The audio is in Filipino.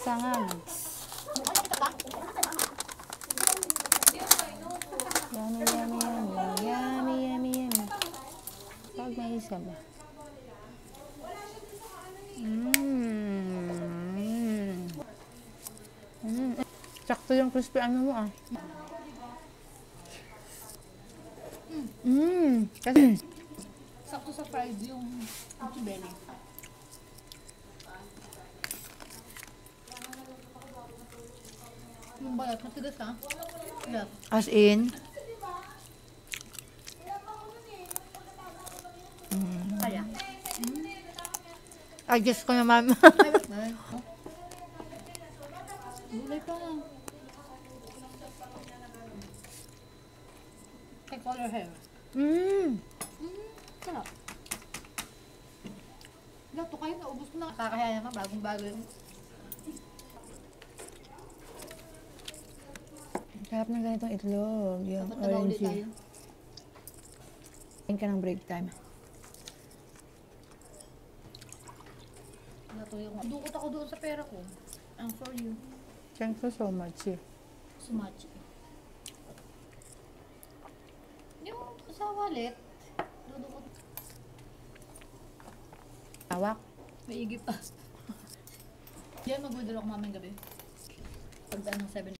sangag. Yummy, yummy, yummy, yummy, yummy, yummy. Pag may isa ba? Sakto yung crispy ano mo ah. Kasi Sakto sa fried yung belly. Yung balat, matigas ha? Love. as in, Kaya. adjust ko naman. Ay, oh. Gulay pa nga. Kay color hair. Sarap. Lato kayo, naubos ko na. Kakaya naman, bagong-bago yung Sarap ng ganitong itlog. Yung dapat nagauli tayo. orangey. Kain ka ng break time. Lato yung... Dukot ako doon sa pera ko. I'm for you. Thank you so much. So much. Yung sa wallet, dudukot. Tawak. May igip pa. Diyan mag-withdraw ako mamayang gabi. Pagdaan ng 7.